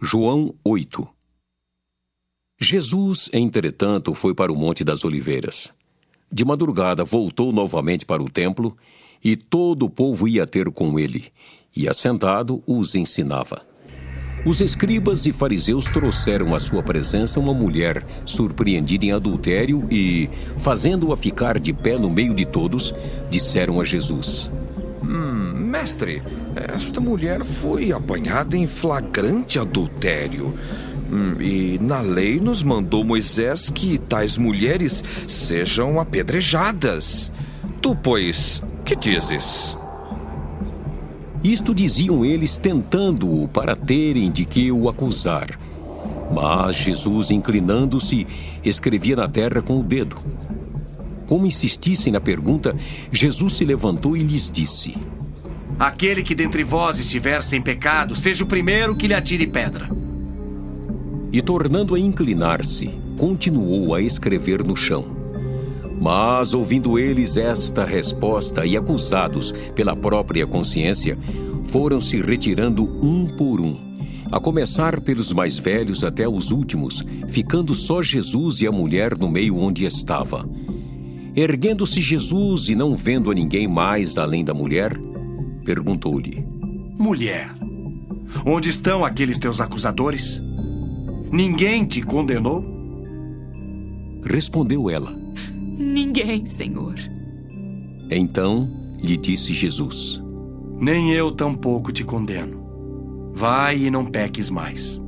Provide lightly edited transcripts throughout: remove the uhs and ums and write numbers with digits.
João 8. Jesus, entretanto, foi para o Monte das Oliveiras. De madrugada voltou novamente para o templo, e todo o povo ia ter com ele, e assentado os ensinava. Os escribas e fariseus trouxeram à sua presença uma mulher surpreendida em adultério e, fazendo-a ficar de pé no meio de todos, disseram a Jesus: Mestre, esta mulher foi apanhada em flagrante adultério. E na lei nos mandou Moisés que tais mulheres sejam apedrejadas. Tu, pois, que dizes? Isto diziam eles, tentando-o para terem de que o acusar. Mas Jesus, inclinando-se, escrevia na terra com o dedo. Como insistissem na pergunta, Jesus se levantou e lhes disse: Aquele que dentre vós estiver sem pecado, seja o primeiro que lhe atire pedra. E tornando a inclinar-se, continuou a escrever no chão. Mas, ouvindo eles esta resposta e acusados pela própria consciência, foram se retirando um por um, a começar pelos mais velhos até os últimos, ficando só Jesus e a mulher no meio onde estava. Erguendo-se Jesus e não vendo a ninguém mais além da mulher, perguntou-lhe: Mulher, onde estão aqueles teus acusadores? Ninguém te condenou? Respondeu ela: Ninguém, Senhor. Então lhe disse Jesus: Nem eu tampouco te condeno. Vai e não peques mais.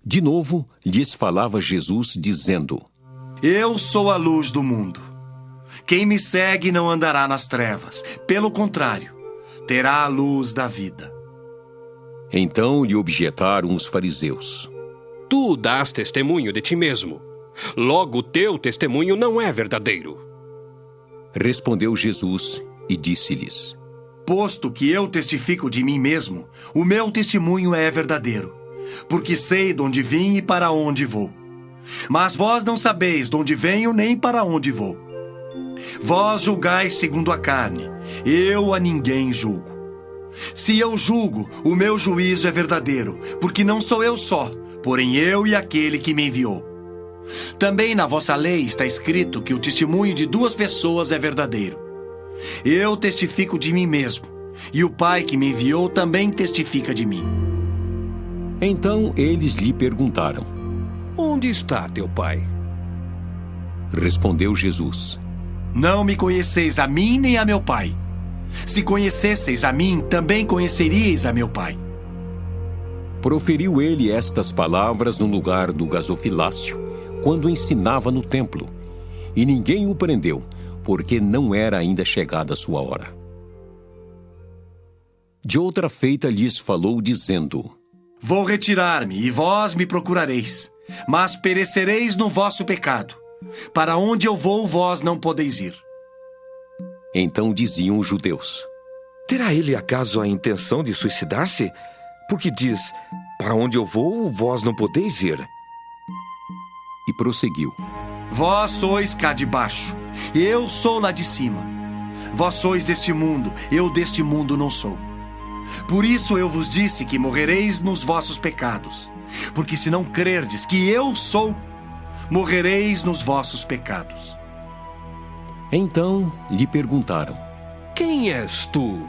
De novo lhes falava Jesus, dizendo: Eu sou a luz do mundo. Quem me segue não andará nas trevas. Pelo contrário, terá a luz da vida. Então lhe objetaram os fariseus: Tu dás testemunho de ti mesmo. Logo, teu testemunho não é verdadeiro. Respondeu Jesus e disse-lhes: Posto que eu testifico de mim mesmo, o meu testemunho é verdadeiro, porque sei de onde vim e para onde vou. Mas vós não sabeis de onde venho nem para onde vou. Vós julgais segundo a carne, eu a ninguém julgo. Se eu julgo, o meu juízo é verdadeiro, porque não sou eu só, porém eu e aquele que me enviou. Também na vossa lei está escrito que o testemunho de duas pessoas é verdadeiro. Eu testifico de mim mesmo, e o Pai que me enviou também testifica de mim. Então eles lhe perguntaram: Onde está teu pai? Respondeu Jesus: Não me conheceis a mim nem a meu Pai. Se conhecesseis a mim, também conheceríeis a meu Pai. Proferiu ele estas palavras no lugar do gasofilácio, quando ensinava no templo, e ninguém o prendeu, porque não era ainda chegada a sua hora. De outra feita lhes falou, dizendo: Vou retirar-me, e vós me procurareis, mas perecereis no vosso pecado. Para onde eu vou, vós não podeis ir. Então diziam os judeus: Terá ele acaso a intenção de suicidar-se? Porque diz: Para onde eu vou, vós não podeis ir. E prosseguiu: Vós sois cá de baixo, eu sou lá de cima. Vós sois deste mundo, eu deste mundo não sou. Por isso eu vos disse que morrereis nos vossos pecados. Porque se não crerdes que eu sou, morrereis nos vossos pecados. Então lhe perguntaram: Quem és tu?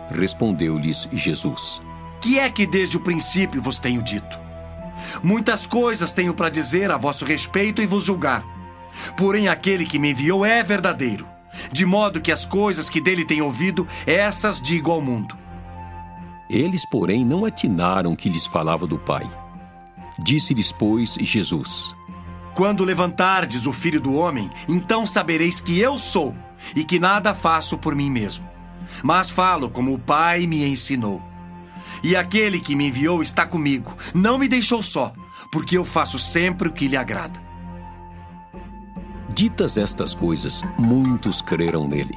Respondeu-lhes Jesus: Que é que desde o princípio vos tenho dito? Muitas coisas tenho para dizer a vosso respeito e vos julgar. Porém aquele que me enviou é verdadeiro, de modo que as coisas que dele tenho ouvido, essas digo ao mundo. Eles, porém, não atinaram que lhes falava do Pai. Disse-lhes, pois, Jesus: Quando levantardes o Filho do Homem, então sabereis que eu sou, e que nada faço por mim mesmo, mas falo como o Pai me ensinou. E aquele que me enviou está comigo, não me deixou só, porque eu faço sempre o que lhe agrada. Ditas estas coisas, muitos creram nele.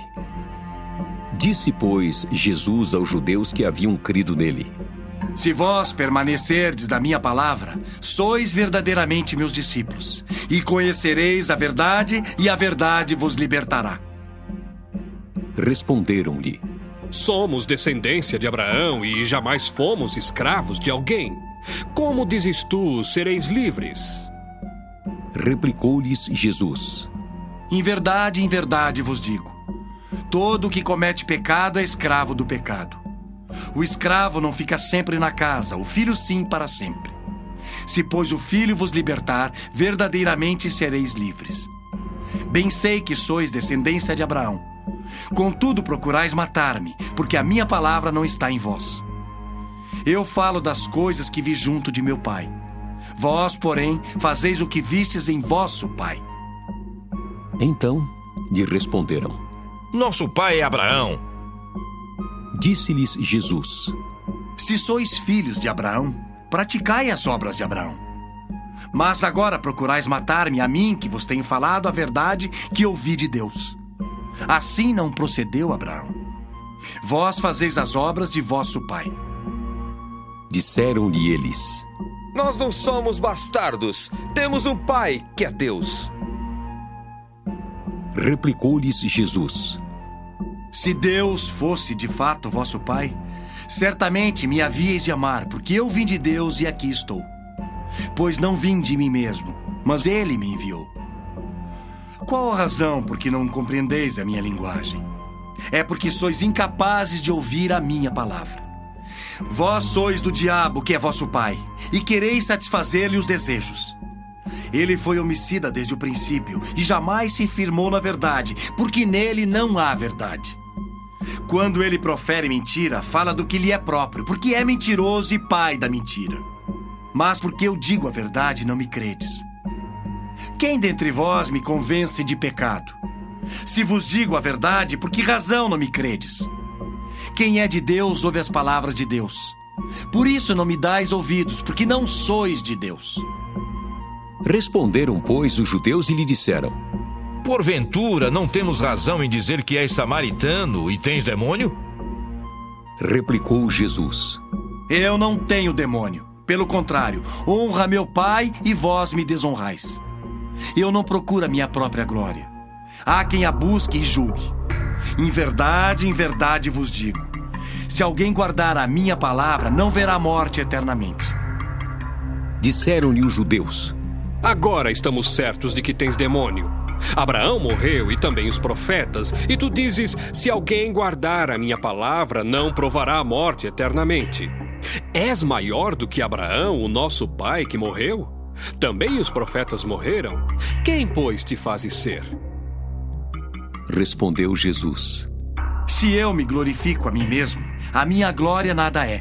Disse, pois, Jesus aos judeus que haviam crido nele: Se vós permanecerdes na minha palavra, sois verdadeiramente meus discípulos, e conhecereis a verdade, e a verdade vos libertará. Responderam-lhe: Somos descendência de Abraão e jamais fomos escravos de alguém. Como dizes tu, sereis livres? Replicou-lhes Jesus: Em verdade vos digo: todo o que comete pecado é escravo do pecado. O escravo não fica sempre na casa, o filho sim para sempre. Se, pois, o filho vos libertar, verdadeiramente sereis livres. Bem sei que sois descendência de Abraão. Contudo, procurais matar-me, porque a minha palavra não está em vós. Eu falo das coisas que vi junto de meu pai. Vós, porém, fazeis o que vistes em vosso pai. Então lhe responderam: Nosso pai é Abraão. Disse-lhes Jesus: Se sois filhos de Abraão, praticai as obras de Abraão. Mas agora procurais matar-me, a mim, que vos tenho falado a verdade que ouvi de Deus. Assim não procedeu Abraão. Vós fazeis as obras de vosso pai. Disseram-lhe eles: Nós não somos bastardos. Temos um pai, que é Deus. Replicou-lhes Jesus: Se Deus fosse de fato vosso pai, certamente me havíeis de amar, porque eu vim de Deus e aqui estou. Pois não vim de mim mesmo, mas ele me enviou. Qual a razão por que não compreendeis a minha linguagem? É porque sois incapazes de ouvir a minha palavra. Vós sois do diabo, que é vosso pai, e quereis satisfazer-lhe os desejos. Ele foi homicida desde o princípio e jamais se firmou na verdade, porque nele não há verdade. Quando ele profere mentira, fala do que lhe é próprio, porque é mentiroso e pai da mentira. Mas porque eu digo a verdade, não me credes. Quem dentre vós me convence de pecado? Se vos digo a verdade, por que razão não me credes? Quem é de Deus ouve as palavras de Deus. Por isso não me dais ouvidos, porque não sois de Deus. Responderam, pois, os judeus e lhe disseram: Porventura, não temos razão em dizer que és samaritano e tens demônio? Replicou Jesus: Eu não tenho demônio. Pelo contrário, honra meu Pai e vós me desonrais. Eu não procuro a minha própria glória. Há quem a busque e julgue. Em verdade vos digo: se alguém guardar a minha palavra, não verá morte eternamente. Disseram-lhe os judeus: Agora estamos certos de que tens demônio. Abraão morreu e também os profetas, e tu dizes: se alguém guardar a minha palavra, não provará a morte eternamente. És maior do que Abraão, o nosso pai, que morreu? Também os profetas morreram. Quem, pois, te fazes ser? Respondeu Jesus: Se eu me glorifico a mim mesmo, a minha glória nada é.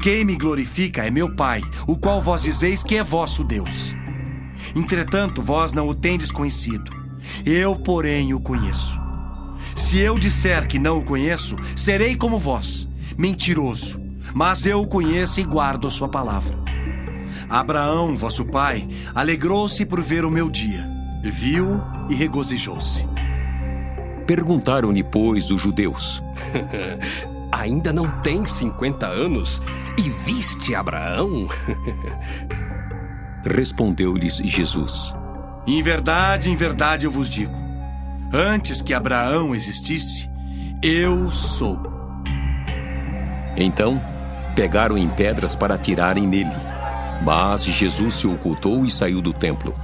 Quem me glorifica é meu Pai, o qual vós dizeis que é vosso Deus. Entretanto, vós não o tendes conhecido. Eu, porém, o conheço. Se eu disser que não o conheço, serei como vós, mentiroso. Mas eu o conheço e guardo a sua palavra. Abraão, vosso pai, alegrou-se por ver o meu dia. Viu e regozijou-se. Perguntaram-lhe, pois, os judeus: Ainda não tens 50 anos e viste Abraão? Respondeu-lhes Jesus: Em verdade eu vos digo: antes que Abraão existisse, eu sou. Então pegaram em pedras para atirarem nele. Mas Jesus se ocultou e saiu do templo.